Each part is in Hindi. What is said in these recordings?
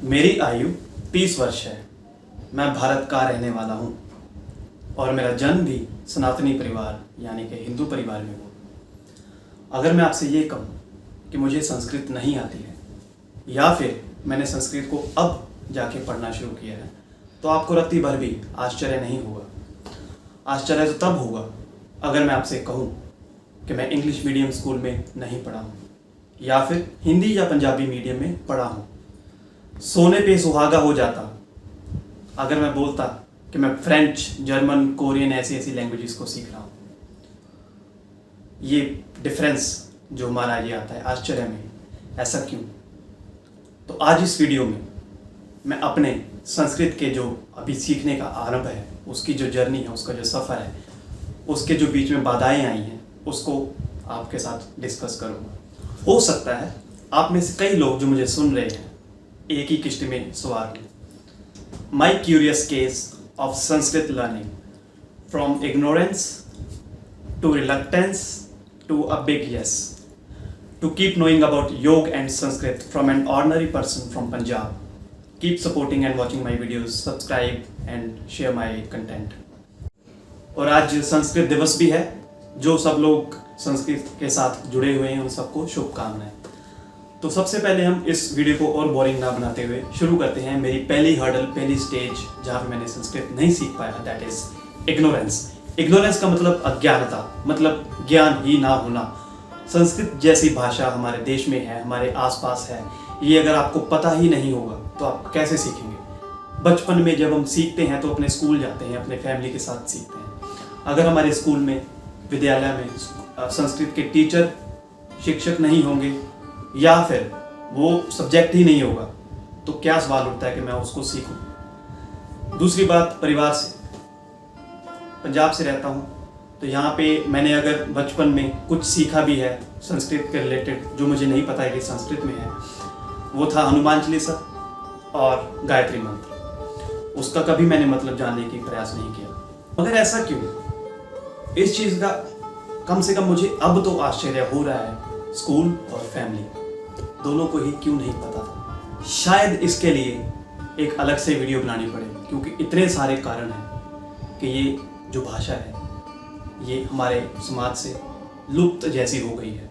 मेरी आयु 30 वर्ष है। मैं भारत का रहने वाला हूँ और मेरा जन्म भी सनातनी परिवार यानी कि हिंदू परिवार में हुआ। अगर मैं आपसे ये कहूँ कि मुझे संस्कृत नहीं आती है या फिर मैंने संस्कृत को अब जाके पढ़ना शुरू किया है तो आपको रत्ती भर भी आश्चर्य नहीं होगा। आश्चर्य तो तब होगा अगर मैं आपसे कहूँ कि मैं इंग्लिश मीडियम स्कूल में नहीं पढ़ा हूँ या फिर हिंदी या पंजाबी मीडियम में पढ़ा हूँ। सोने पे सुहागा हो जाता अगर मैं बोलता कि मैं फ्रेंच, जर्मन, कोरियन ऐसी लैंग्वेजेस को सीख रहा हूँ। ये डिफरेंस जो हमारा ये आता है आश्चर्य में, ऐसा क्यों? तो आज इस वीडियो में मैं अपने संस्कृत के जो अभी सीखने का आरंभ है, उसकी जो जर्नी है, उसका जो सफ़र है, उसके जो बीच में बाधाएं आई हैं, उसको आपके साथ डिस्कस करूँगा। हो सकता है आप में से कई लोग जो मुझे सुन रहे हैं एक ही किश्ती में सवार हैं। My curious case of Sanskrit learning from ignorance to reluctance to a big yes to keep knowing about Yoga and Sanskrit from an ordinary person from Punjab. Keep supporting and watching my videos, subscribe and share my content. और आज संस्कृत दिवस भी है। जो सब लोग संस्कृत के साथ जुड़े हुए हैं उन सबको शुभकामनाएं। तो सबसे पहले हम इस वीडियो को और बोरिंग ना बनाते हुए शुरू करते हैं। मेरी पहली हर्डल, पहली स्टेज जहाँ पे मैंने संस्कृत नहीं सीख पाया, दैट इज इग्नोरेंस। इग्नोरेंस का मतलब अज्ञानता, मतलब ज्ञान ही ना होना। संस्कृत जैसी भाषा हमारे देश में है, हमारे आसपास है, ये अगर आपको पता ही नहीं होगा तो आप कैसे सीखेंगे? बचपन में जब हम सीखते हैं तो अपने स्कूल जाते हैं, अपने फैमिली के साथ सीखते हैं। अगर हमारे स्कूल में, विद्यालय में संस्कृत के टीचर, शिक्षक नहीं होंगे या फिर वो सब्जेक्ट ही नहीं होगा तो क्या सवाल उठता है कि मैं उसको सीखूं। दूसरी बात, परिवार से। पंजाब से रहता हूँ तो यहाँ पे मैंने अगर बचपन में कुछ सीखा भी है संस्कृत के रिलेटेड जो मुझे नहीं पता है कि संस्कृत में है, वो था हनुमान चालीसा और गायत्री मंत्र। उसका कभी मैंने मतलब जानने की प्रयास नहीं किया। मगर ऐसा क्यों? इस चीज़ का कम से कम मुझे अब तो आश्चर्य हो रहा है, स्कूल और फैमिली दोनों को ही क्यों नहीं पता था। शायद इसके लिए एक अलग से वीडियो बनानी पड़े क्योंकि इतने सारे कारण हैं कि ये जो भाषा है ये हमारे समाज से लुप्त जैसी हो गई है।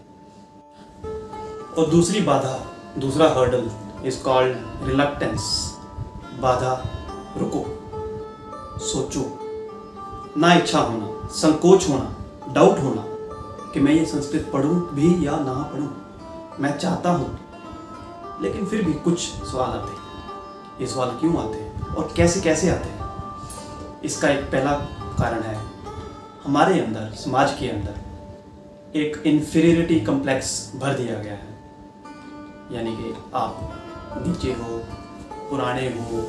और दूसरी बाधा, दूसरा हर्डल इज कॉल्ड रिलक्टेंस। बाधा, रुको, सोचो, ना इच्छा होना, संकोच होना, डाउट होना कि मैं ये संस्कृत पढ़ूं भी या ना पढ़ूं। मैं चाहता हूं लेकिन फिर भी कुछ सवाल आते हैं। ये सवाल क्यों आते हैं और कैसे कैसे आते हैं? इसका एक पहला कारण है हमारे अंदर, समाज के अंदर एक इन्फीरियरिटी कम्प्लेक्स भर दिया गया है। यानी कि आप नीचे हो, पुराने हो,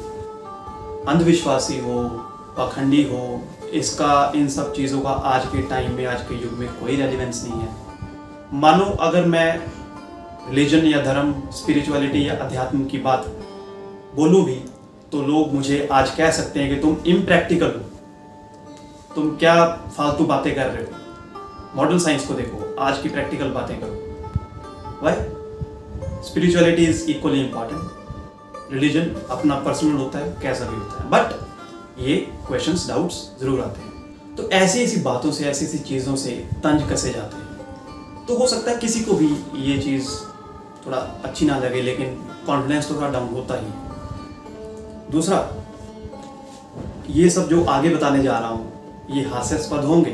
अंधविश्वासी हो, पाखंडी हो, इसका, इन सब चीज़ों का आज के टाइम में, आज के युग में कोई रेलिवेंस नहीं है। मानो अगर मैं रिलीजन या धर्म, स्पिरिचुअलिटी या अध्यात्म की बात बोलूँ भी तो लोग मुझे आज कह सकते हैं कि तुम इम्प्रैक्टिकल हो, तुम क्या फालतू बातें कर रहे हो। मॉडर्न साइंस को देखो, आज की प्रैक्टिकल बातें करो। Why? Spirituality is equally important. Religion अपना पर्सनल होता है, कैसा भी होता है, बट ये क्वेश्चंस, डाउट्स जरूर आते हैं। तो ऐसी ऐसी बातों से, ऐसी ऐसी चीज़ों से तंज कसे जाते हैं। तो हो सकता है किसी को भी ये चीज़ थोड़ा अच्छी ना लगे, लेकिन कॉन्फिडेंस तो थोड़ा डाउन होता ही है। दूसरा, ये सब जो आगे बताने जा रहा हूँ ये हास्यास्पद होंगे,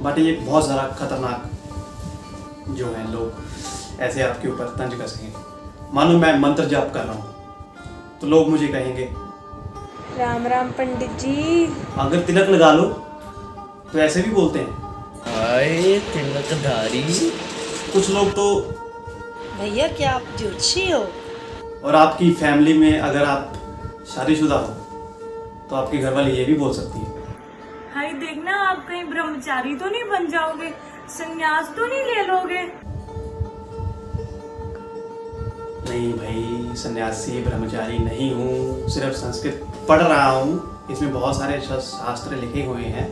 बट ये बहुत ज़्यादा खतरनाक जो है, लोग ऐसे आपके ऊपर तंज कसेंगे। मानो मैं मंत्र जाप कर रहा हूँ तो लोग मुझे कहेंगे राम राम पंडित जी। अगर तिलक लगा लो तो ऐसे भी बोलते हैं, हाय तिलकधारी। कुछ लोग तो। भैया क्या आप ज्योतिषी हो? और आपकी फैमिली में अगर आप शादीशुदा हो तो आपकी घरवाली ये भी बोल सकती है, हाय देखना आप कहीं ब्रह्मचारी तो नहीं बन जाओगे, संन्यास तो नहीं ले लोगे। नहीं भाई, सन्यासी ब्रह्मचारी नहीं हूँ, सिर्फ संस्कृत पढ़ रहा हूँ। इसमें बहुत सारे शास्त्र लिखे हुए हैं,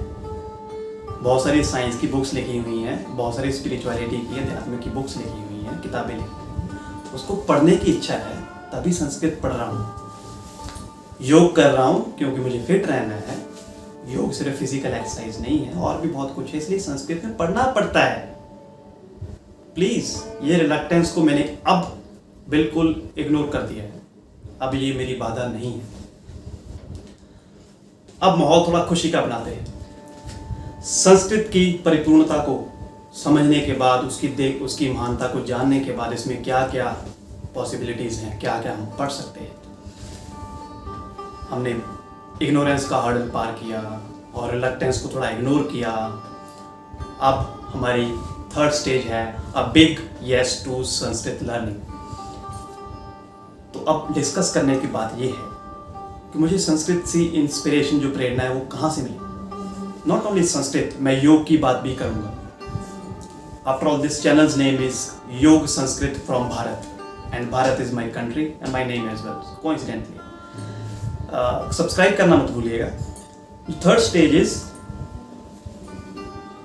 बहुत सारी साइंस की बुक्स लिखी हुई हैं, बहुत सारी स्पिरिचुअलिटी की, अध्यात्म की बुक्स लिखी हुई हैं, किताबें लिखी हुई हैं। उसको पढ़ने की इच्छा है तभी संस्कृत पढ़ रहा हूँ। योग कर रहा हूँ क्योंकि मुझे फिट रहना है। योग सिर्फ फिजिकल एक्सरसाइज नहीं है, और भी बहुत कुछ है, इसलिए संस्कृत में पढ़ना पड़ता है। प्लीज, ये रिलक्टेंस को मैंने अब बिल्कुल इग्नोर कर दिया है। अब ये मेरी बाधा नहीं है। अब माहौल थोड़ा खुशी का बनाते हैं। संस्कृत की परिपूर्णता को समझने के बाद, उसकी महानता को जानने के बाद, इसमें क्या क्या पॉसिबिलिटीज हैं, क्या क्या हम पढ़ सकते हैं। हमने इग्नोरेंस का हर्डल पार किया और रिलक्टेंस को थोड़ा इग्नोर किया। अब हमारी थर्ड स्टेज है a big yes to Sanskrit learning. तो अब डिस्कस करने की बात यह है कि मुझे संस्कृत से इंस्पिरेशन, जो प्रेरणा है, वो कहाँ से मिली। नॉट ओनली संस्कृत, मैं योग की बात भी करूँगा। After all, this channel's name is Yog Sanskrit from Bharat, and Bharat is my country and my name as well, coincidentally. Subscribe करना मत भूलिएगा। थर्ड स्टेज इज,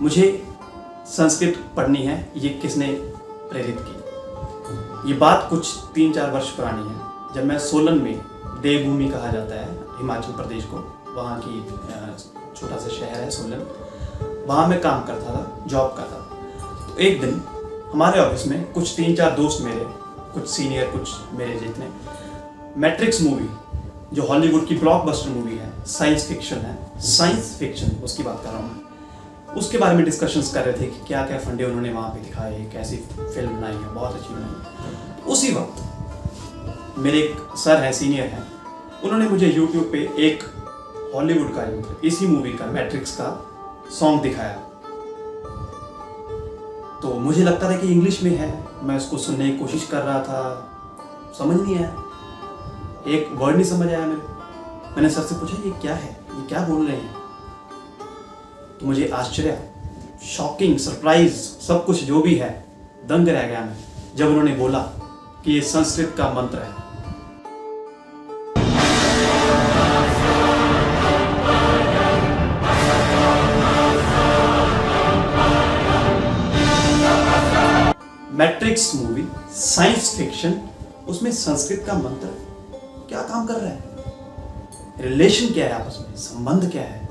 मुझे संस्कृत पढ़नी है। ये किसने प्रेरित की? ये बात कुछ 3-4 वर्ष पुरानी है, जब मैं सोलन में, देवभूमि कहा जाता है हिमाचल प्रदेश को, वहाँ की छोटा सा शहर है सोलन, वहाँ मैं काम करता था, जॉब करता था। तो एक दिन हमारे ऑफिस में कुछ 3-4 दोस्त मेरे, कुछ सीनियर, कुछ मेरे जितने, मैट्रिक्स मूवी, जो हॉलीवुड की ब्लॉकबस्टर मूवी है, साइंस फिक्शन है, साइंस फिक्शन उसकी बात कर रहा हूँ, उसके बारे में डिस्कशंस कर रहे थे कि क्या क्या फंडे उन्होंने वहाँ पे दिखाए, कैसी फिल्म बनाई है, बहुत अच्छी बनाई है। तो उसी वक्त मेरे एक सर हैं, सीनियर हैं, उन्होंने मुझे यूट्यूब पे एक हॉलीवुड का, इसी मूवी का, मैट्रिक्स का सॉन्ग दिखाया। तो मुझे लगता था कि इंग्लिश में है, मैं उसको सुनने की कोशिश कर रहा था, समझ नहीं आया, एक वर्ड नहीं समझ आया मेरे। मैंने सर से पूछा, ये क्या है, ये क्या बोल रहे हैं? तो मुझे आश्चर्य, शॉकिंग, सरप्राइज, सब कुछ जो भी है, दंग रह गया मैं जब उन्होंने बोला कि ये संस्कृत का मंत्र है। मैट्रिक्स मूवी, साइंस फिक्शन, उसमें संस्कृत का मंत्र क्या काम कर रहा है? रिलेशन क्या है आपस में, संबंध क्या है?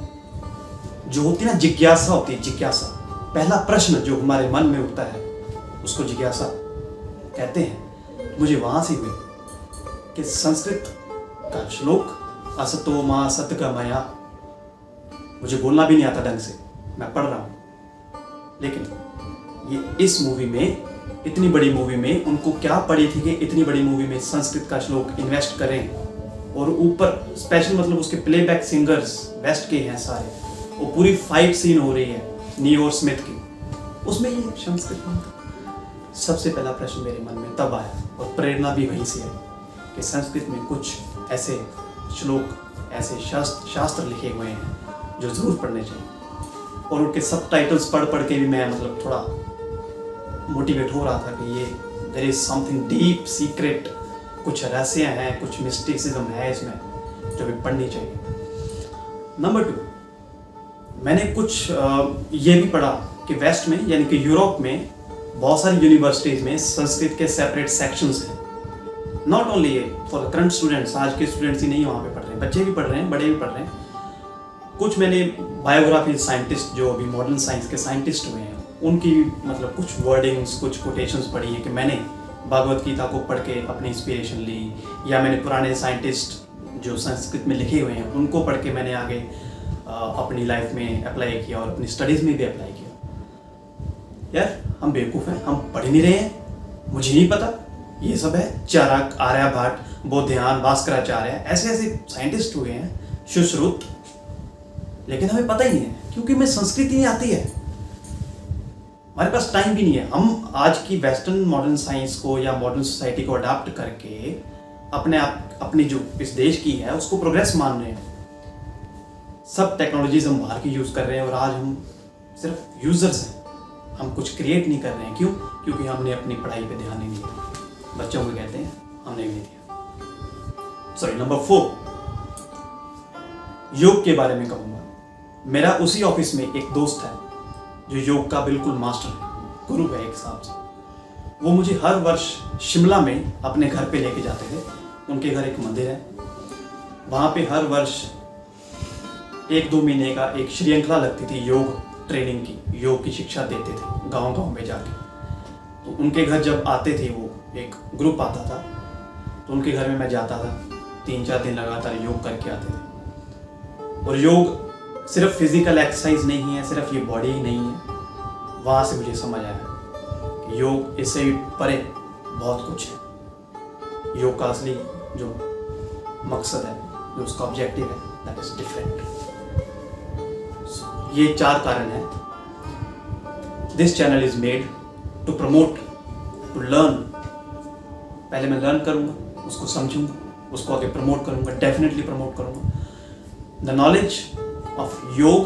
जो होती है ना, जिज्ञासा होती है, जिज्ञासा, पहला प्रश्न जो हमारे मन में उठता है, उसको जिज्ञासा कहते हैं। मुझे वहां से हुई कि संस्कृत का श्लोक, असतो मा सतगमया, मुझे बोलना भी नहीं आता ढंग से, मैं पढ़ रहा हूं, लेकिन ये इस मूवी में, इतनी बड़ी मूवी में, उनको क्या पड़ी थी कि इतनी बड़ी मूवी में संस्कृत का श्लोक इन्वेस्ट करें, और ऊपर स्पेशल, मतलब उसके प्लेबैक सिंगर्स वेस्ट के हैं सारे, वो पूरी फाइट सीन हो रही है नियो और स्मिथ की, उसमें ये संस्कृत मंत्र। सबसे पहला प्रश्न मेरे मन में तब आया, और प्रेरणा भी वहीं से है कि संस्कृत में कुछ ऐसे श्लोक, ऐसे शास्त्र लिखे हुए हैं जो जरूर पढ़ने चाहिए। और उनके सबटाइटल्स पढ़ के भी मैं, मतलब, थोड़ा मोटिवेट हो रहा था कि ये there is something deep secret, कुछ रहस्य हैं, कुछ मिस्टिसिज्म है इसमें, जो भी पढ़नी चाहिए। नंबर 2, मैंने कुछ ये भी पढ़ा कि वेस्ट में, यानी कि यूरोप में, बहुत सारी यूनिवर्सिटीज़ में संस्कृत के सेपरेट सेक्शंस हैं। Not only for the current students, आज के स्टूडेंट्स ही नहीं वहाँ पे पढ़ रहे हैं, बच्चे भी पढ़ रहे हैं, बड़े भी पढ़ रहे हैं। कुछ मैंने बायोग्राफी साइंटिस्ट, जो अभी मॉडर्न साइंस के साइंटिस्ट हुए हैं, उनकी, मतलब, कुछ वर्डिंग्स, कुछ कोटेशंस पढ़ी हैं कि मैंने भागवत गीता को पढ़ के अपनी इंस्पिरेशन ली, या मैंने पुराने साइंटिस्ट जो संस्कृत में लिखे हुए हैं उनको पढ़ के मैंने आगे अपनी लाइफ में अप्लाई किया, और अपनी स्टडीज़ में भी अप्लाई किया। यार, हम बेवकूफ़ हैं, हम पढ़ नहीं रहे हैं, मुझे नहीं पता ये सब है। चाणक्य, आर्यभट्ट, बोधायन, भास्कराचार्य, ऐसे ऐसे साइंटिस्ट हुए हैं, सुश्रुत, लेकिन हमें पता ही नहीं है, क्योंकि हमें संस्कृत ही नहीं आती है, हमारे पास टाइम भी नहीं है। हम आज की वेस्टर्न मॉडर्न साइंस को या मॉडर्न सोसाइटी को अडॉप्ट करके अपनी जो इस देश की है उसको प्रोग्रेस मान रहे हैं। सब टेक्नोलॉजीज हम बाहर की यूज़ कर रहे हैं, और आज हम सिर्फ यूजर्स हैं, हम कुछ क्रिएट नहीं कर रहे हैं। क्यों? क्योंकि हमने अपनी पढ़ाई पे ध्यान नहीं दिया। बच्चों को कहते हैं, हमने भी नहीं दिया। सॉरी, नंबर 4, योग के बारे में कहूँगा। मेरा उसी ऑफिस में एक दोस्त है जो योग का बिल्कुल मास्टर है, गुरु है एक हिसाब से। वो मुझे हर वर्ष शिमला में अपने घर पे लेके जाते थे। उनके घर एक मंदिर है, वहाँ पे हर वर्ष 1-2 महीने का एक श्रृंखला लगती थी योग ट्रेनिंग की, योग की शिक्षा देते थे गांव-गांव में जाके। तो उनके घर जब आते थे, वो एक ग्रुप आता था, तो उनके घर में मैं जाता था, 3-4 दिन लगातार योग करके आते थे। और योग सिर्फ फिजिकल एक्सरसाइज नहीं है, सिर्फ ये बॉडी ही नहीं है। वहाँ से मुझे समझ आया कि योग इससे भी परे बहुत कुछ है। योग का असली जो मकसद है, जो उसका ऑब्जेक्टिव है, दैट इज डिफरेंट। ये 4 कारण है। This channel is made to promote, to learn. पहले मैं लर्न करूंगा, उसको समझूंगा, उसको आगे प्रमोट करूंगा, डेफिनेटली प्रमोट करूंगा। The knowledge of yoga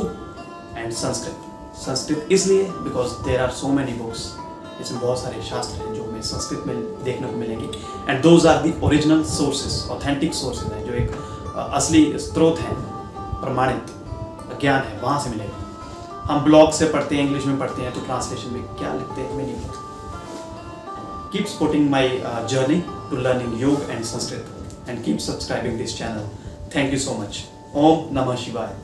and Sanskrit. Sanskrit इसलिए because there are so many books, इसमें बहुत सारे शास्त्र हैं जो हमें संस्कृत में देखने को मिलेंगे, and those are the original sources, authentic sources हैं, जो एक असली स्रोत हैं, प्रमाणित ज्ञान है, वहाँ से मिलेगा। हम ब्लॉग से पढ़ते हैं, इंग्लिश में पढ़ते हैं, तो ट्रांसलेशन में क्या लिखते हैं हमें नहीं पता। Keep supporting my journey to learning yoga and Sanskrit, and keep subscribing this channel. Thank you so much. Om नमः शिवाय।